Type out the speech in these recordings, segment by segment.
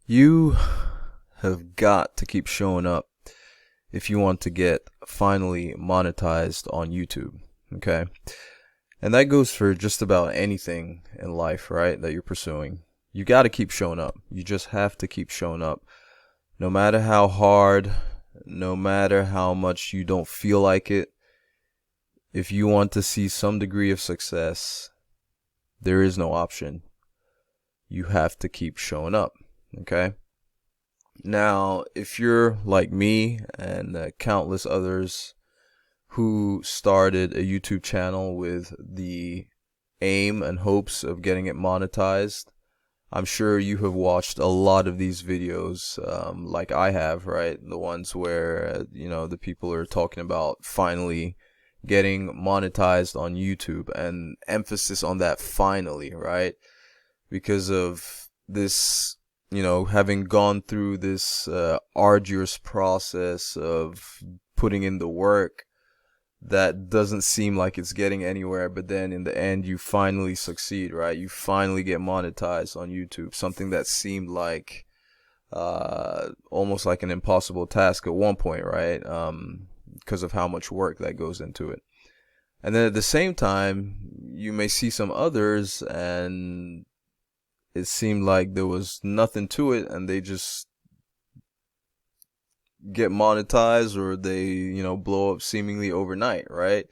You have got to keep showing up if you want to get finally monetized on YouTube. Okay. And that goes for just about anything in life, right? That you're pursuing. You got to keep showing up. You just have to keep showing up. No matter how hard, no matter how much you don't feel like it, if you want to see some degree of success, there is no option. You have to keep showing up. Okay. Now, if you're like me and countless others who started a YouTube channel with the aim and hopes of getting it monetized, I'm sure you have watched a lot of these videos, like I have, right? The ones where, the people are talking about finally getting monetized on YouTube, and emphasis on that finally, right? Because of this, having gone through this arduous process of putting in the work that doesn't seem like it's getting anywhere, but then in the end you finally succeed, right? You finally get monetized on YouTube, something that seemed like almost like an impossible task at one point, right? Because of how much work that goes into it. And then at the same time, you may see some others and it seemed like there was nothing to it, and they just get monetized, or they, blow up seemingly overnight, right?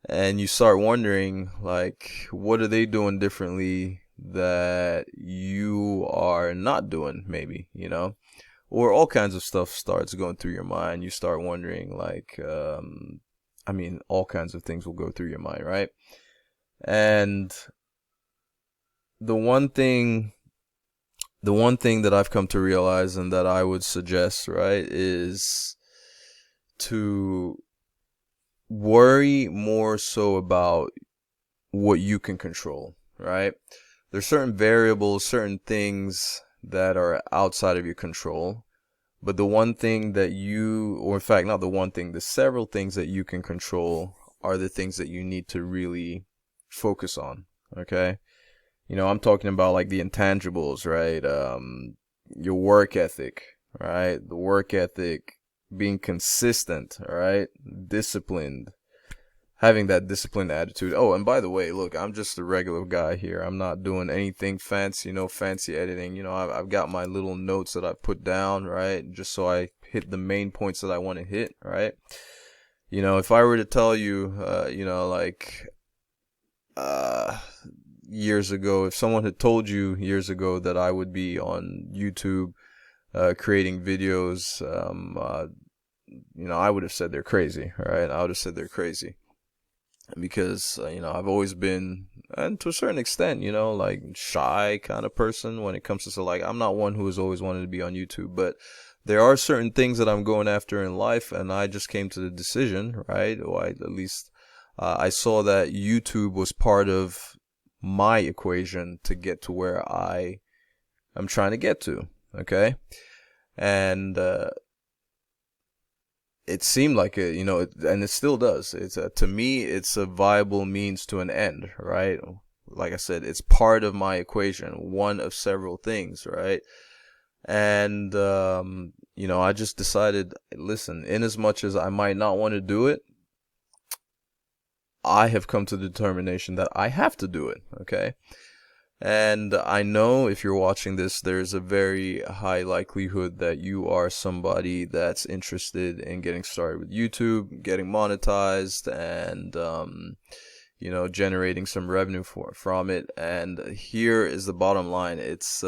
And you start wondering, like, what are they doing differently that you are not doing, maybe, or all kinds of stuff starts going through your mind. You start wondering, like, all kinds of things will go through your mind, right? And the one thing that I've come to realize, and that I would suggest, right, is to worry more so about what you can control, right? There's certain variables, certain things that are outside of your control, but the one thing that or in fact, not the one thing, the several things that you can control are the things that you need to really focus on, okay? I'm talking about like the intangibles, right? Your work ethic, right? The work ethic, being consistent, right? Disciplined, having that disciplined attitude. Oh, and by the way, look, I'm just a regular guy here. I'm not doing anything fancy, fancy editing. I've got my little notes that I've put down, right? Just so I hit the main points that I want to hit, right? If I were to tell you, years ago, if someone had told you years ago that I would be on YouTube creating videos, I would have said they're crazy, right? I would have said they're crazy because, I've always been, and to a certain extent, like shy kind of person when it comes to, like, I'm not one who has always wanted to be on YouTube, but there are certain things that I'm going after in life, and I just came to the decision, right? Or at least I saw that YouTube was part of my equation to get to where I'm trying to get to, okay? And it seemed like it, and it still does. It's to me, it's a viable means to an end, right? Like I said, it's part of my equation, one of several things, right? And I just decided, listen, in as much as I might not want to do it, I have come to the determination that I have to do it, okay? And I know if you're watching this, there's a very high likelihood that you are somebody that's interested in getting started with YouTube, getting monetized, and, generating some revenue from it. And here is the bottom line. It's,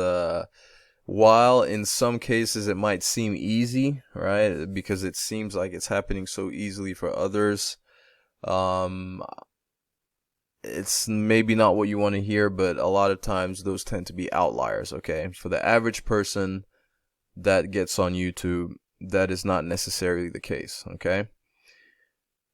while in some cases it might seem easy, right? Because it seems like it's happening so easily for others. It's maybe not what you want to hear, but a lot of times those tend to be outliers, okay? For the average person that gets on YouTube, that is not necessarily the case, okay?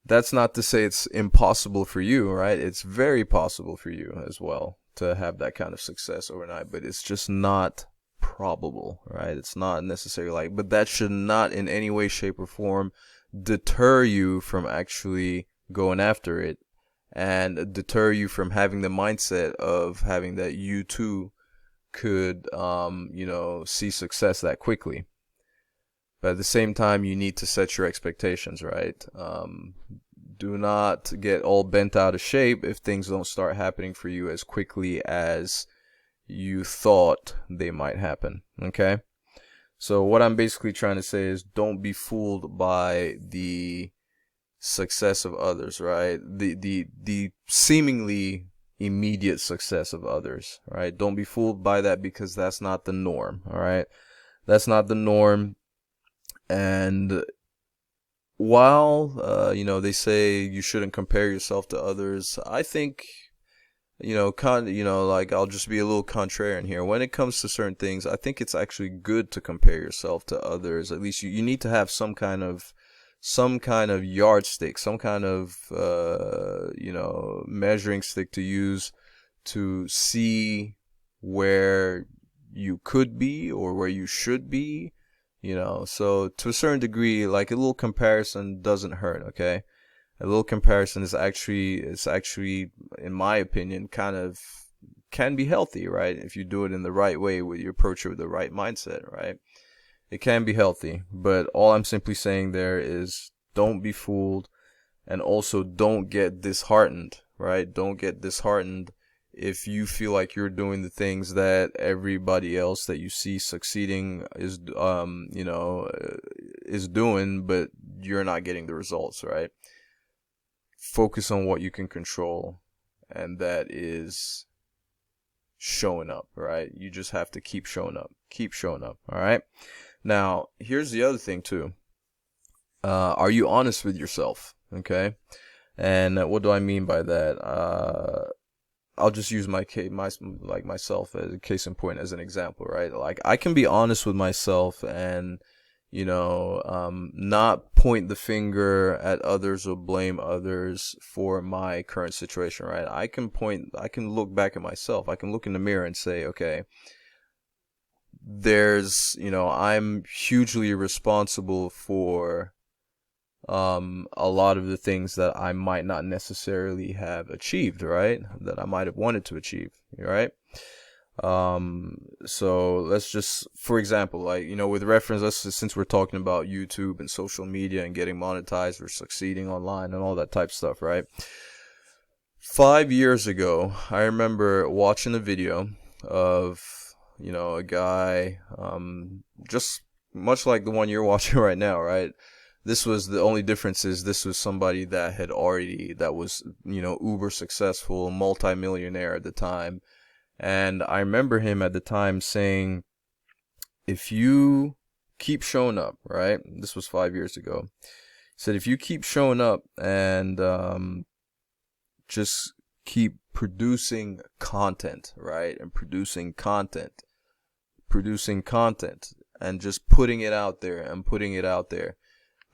That's not to say it's impossible for you, right? It's very possible for you as well to have that kind of success overnight, but it's just not probable, right? It's not necessarily like, but that should not in any way, shape, or form deter you from actually going after it, and deter you from having the mindset of having that you too could, see success that quickly. But at the same time, you need to set your expectations, right? Do not get all bent out of shape if things don't start happening for you as quickly as you thought they might happen. Okay? So what I'm basically trying to say is don't be fooled by the success of others, right? The seemingly immediate success of others, right? Don't be fooled by that, because that's not the norm, all right? That's not the norm. And while they say you shouldn't compare yourself to others, I think like, I'll just be a little contrarian here. When it comes to certain things, I think it's actually good to compare yourself to others. At least you need to have some kind of yardstick, some kind of measuring stick to use to see where you could be or where you should be. So to a certain degree, like, a little comparison doesn't hurt. Okay, a little comparison is actually, in my opinion, can be healthy, right? If you do it in the right way, with you approach it with the right mindset, right? It can be healthy. But all I'm simply saying there is, don't be fooled, and also don't get disheartened, right? Don't get disheartened if you feel like you're doing the things that everybody else that you see succeeding is doing, but you're not getting the results, right? Focus on what you can control, and that is showing up, right? You just have to keep showing up. All right? Now, here's the other thing too. Are you honest with yourself? Okay? And what do I mean by that? I'll just use myself as a case in point, as an example, right? Like, I can be honest with myself and not point the finger at others or blame others for my current situation, right? I can look back at myself. I can look in the mirror and say, okay, I'm hugely responsible for a lot of the things that I might not necessarily have achieved, right? That I might have wanted to achieve, right? So let's just, for example, like, with reference, since we're talking about YouTube and social media and getting monetized or succeeding online and all that type of stuff, right? 5 years ago, I remember watching a video of, a guy, just much like the one you're watching right now, right? This was, the only difference is, this was somebody that was, uber successful, multi-millionaire at the time. And I remember him at the time saying, if you keep showing up, right? This was 5 years ago. He said, if you keep showing up and just keep producing content, right? And producing content, and just putting it out there.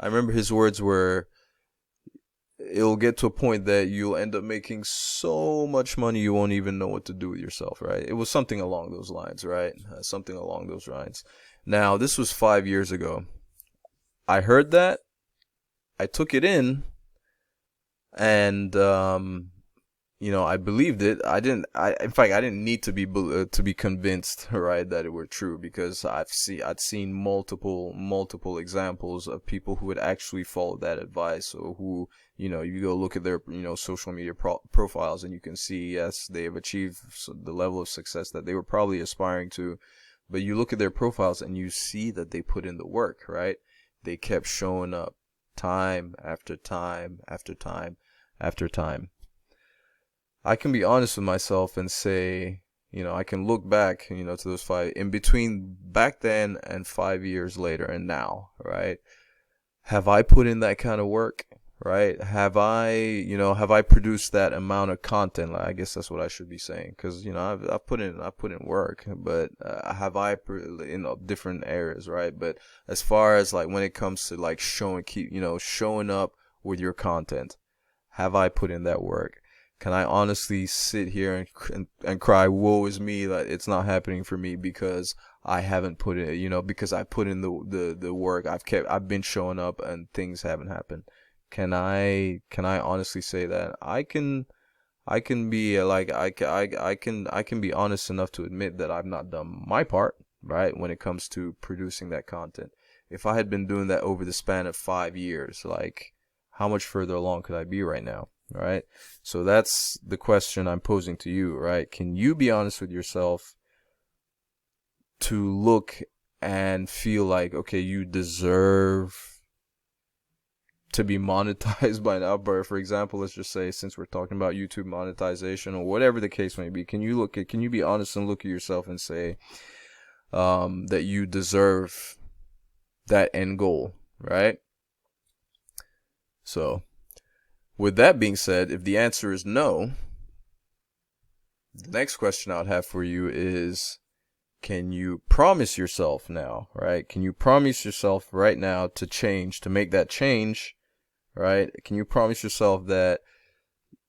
I remember his words were, it'll get to a point that you'll end up making so much money you won't even know what to do with yourself, right? It was something along those lines, right? Something along those lines. Now, this was 5 years ago. I heard that, I took it in, and I believed it. In fact, I didn't need to be convinced, right, that it were true, because I'd seen multiple examples of people who had actually followed that advice, or who, you go look at their, social media profiles, and you can see, yes, they have achieved the level of success that they were probably aspiring to, but you look at their profiles and you see that they put in the work, right? They kept showing up time after time after time after time. I can be honest with myself and say, I can look back, to those in between back then and 5 years later and now, right? Have I put in that kind of work, right? Have I produced that amount of content? Like, I guess that's what I should be saying, because, I've put in work, but in different areas, right? But as far as, like, when it comes to, like, showing up with your content, have I put in that work? Can I honestly sit here and cry, woe is me, that it's not happening for me because I haven't put in, because I put in the work, I've been showing up and things haven't happened? Can I honestly say that? I can I can be I can be honest enough to admit that I've not done my part, right, when it comes to producing that content. If I had been doing that over the span of 5 years, like, how much further along could I be right now, right? So that's the question I'm posing to you, right? Can you be honest with yourself to look and feel like, okay, you deserve to be monetized by now? But for example, let's just say, since we're talking about YouTube monetization or whatever the case may be, can you be honest and look at yourself and say that you deserve that end goal, right? So with that being said, if the answer is no, the next question I would have for you is, can you promise yourself now, right? Can you promise yourself right now to change, to make that change, right? Can you promise yourself that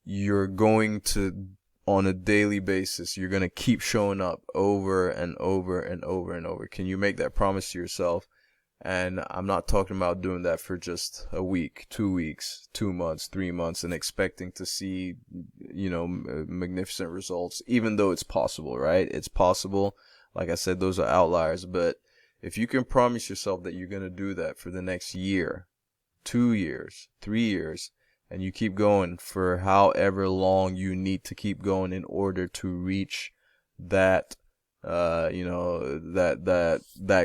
you're going to, on a daily basis, you're going to keep showing up over and over and over and over? Can you make that promise to yourself? And I'm not talking about doing that for just a week, 2 weeks, 2 months, 3 months, and expecting to see, magnificent results, even though it's possible, right? It's possible. Like I said, those are outliers. But if you can promise yourself that you're going to do that for the next year, 2 years, 3 years, and you keep going for however long you need to keep going in order to reach that, that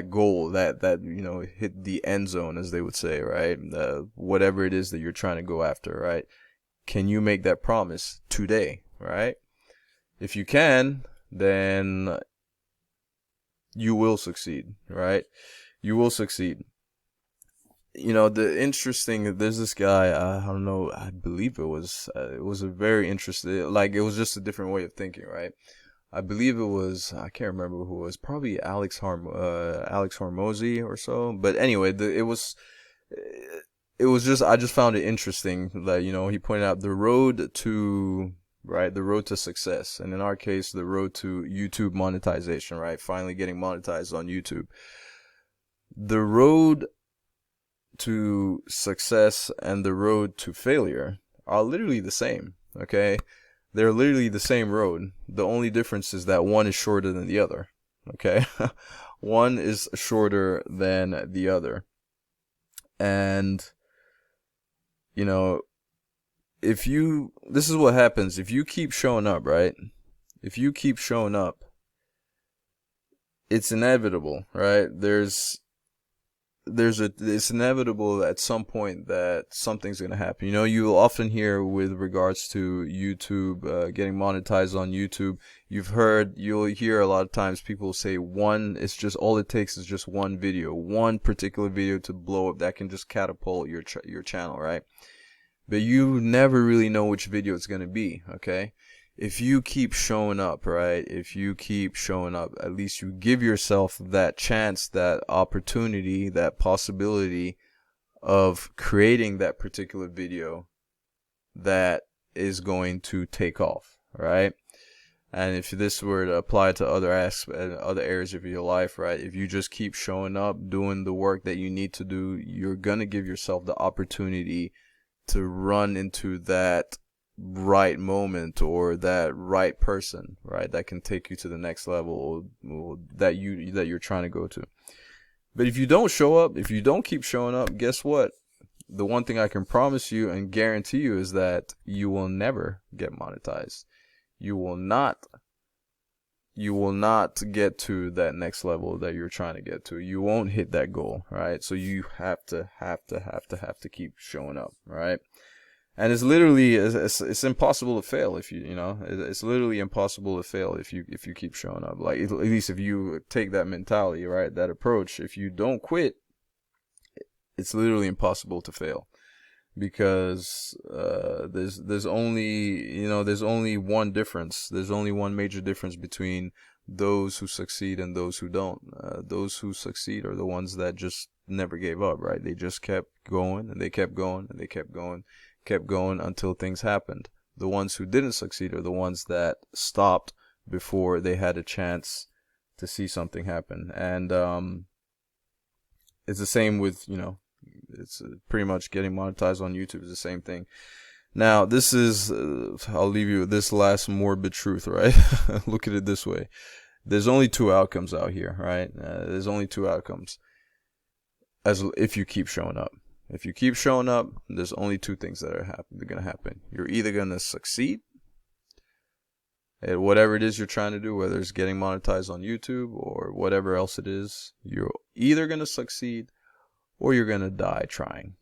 goal, that hit the end zone, as they would say, right? Whatever it is that you're trying to go after, right? Can you make that promise today, right? If you can, then you will succeed, right? You will succeed. There's this guy, I don't know, I believe it was a very interesting, like, it was just a different way of thinking, right? I believe it was, I can't remember who it was, probably Alex Hormozy or so. But anyway, it was just, I just found it interesting that, he pointed out the road to, right, the road to success. And in our case, the road to YouTube monetization, right? Finally getting monetized on YouTube. The road to success and the road to failure are literally the same, okay? They're literally the same road. The only difference is that one is shorter than the other, okay? One is shorter than the other. And, this is what happens. If you keep showing up, right? If you keep showing up, it's inevitable, right? It's inevitable at some point that something's going to happen. You'll often hear with regards to YouTube, getting monetized on YouTube, you'll hear a lot of times people say all it takes is just one video, one particular video to blow up that can just catapult your channel, right? But you never really know which video it's going to be, okay? If you keep showing up, right? If you keep showing up, at least you give yourself that chance, that opportunity, that possibility of creating that particular video that is going to take off, right? And if this were to apply to other areas of your life, right? If you just keep showing up, doing the work that you need to do, you're going to give yourself the opportunity to run into that right moment or that right person, right, that can take you to the next level or that you're trying to go to. But if you don't show up, if you don't keep showing up, guess what? The one thing I can promise you and guarantee you is that you will never get monetized. You will not get to that next level that you're trying to get to. You won't hit that goal, right? So you have to keep showing up, right? And it's literally, it's impossible to fail if it's literally impossible to fail if you keep showing up. Like, at least if you take that mentality, right, that approach, if you don't quit, it's literally impossible to fail. Because there's only one difference. There's only one major difference between those who succeed and those who don't. Those who succeed are the ones that just never gave up, right? They just kept going and they kept going and they kept going until things happened. The ones who didn't succeed are the ones that stopped before they had a chance to see something happen. And it's the same with, it's pretty much getting monetized on YouTube is the same thing. Now, this is, I'll leave you with this last morbid truth, right? Look at it this way. There's only two outcomes out here, right? There's only two outcomes as if you keep showing up. If you keep showing up, there's only two things that are going to happen. You're either going to succeed at whatever it is you're trying to do, whether it's getting monetized on YouTube or whatever else it is. You're either going to succeed or you're going to die trying.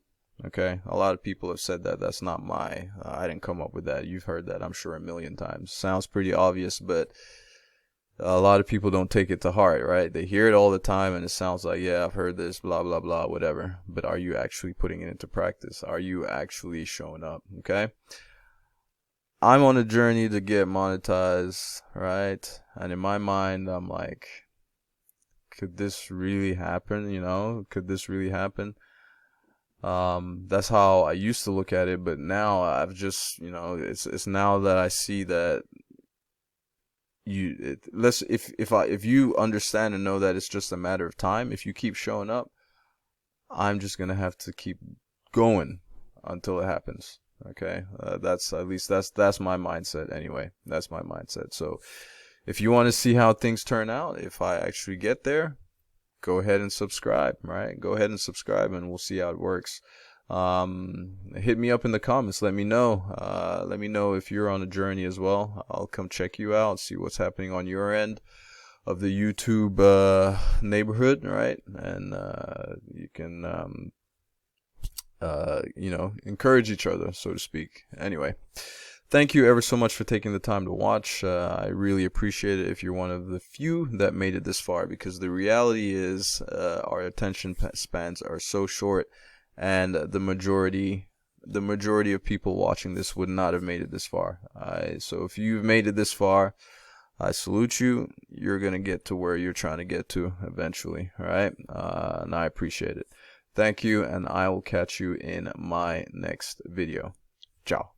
Okay, a lot of people have said that. That's not I didn't come up with that. You've heard that, I'm sure, a million times. Sounds pretty obvious, but a lot of people don't take it to heart, right? They hear it all the time and it sounds like, yeah, I've heard this, blah, blah, blah, whatever. But are you actually putting it into practice? Are you actually showing up? Okay, I'm on a journey to get monetized, right? And in my mind, I'm like, could this really happen? You know, could this really happen? That's how I used to look at it, but now I've just, it's now that I see that if you understand and know that it's just a matter of time, if you keep showing up, I'm just gonna have to keep going until it happens. Okay, that's my mindset anyway. That's my mindset. So if you want to see how things turn out, if I actually get there, go ahead and subscribe, right? Go ahead and subscribe and we'll see how it works. Hit me up in the comments. Let me know. Let me know if you're on a journey as well. I'll come check you out, see what's happening on your end of the YouTube neighborhood, right? And you can encourage each other, so to speak. Anyway, thank you ever so much for taking the time to watch. I really appreciate it if you're one of the few that made it this far, because the reality is our attention spans are so short, and the majority of people watching this would not have made it this far. So if you've made it this far, I salute you. You're going to get to where you're trying to get to eventually, all right? And I appreciate it. Thank you, and I will catch you in my next video. Ciao.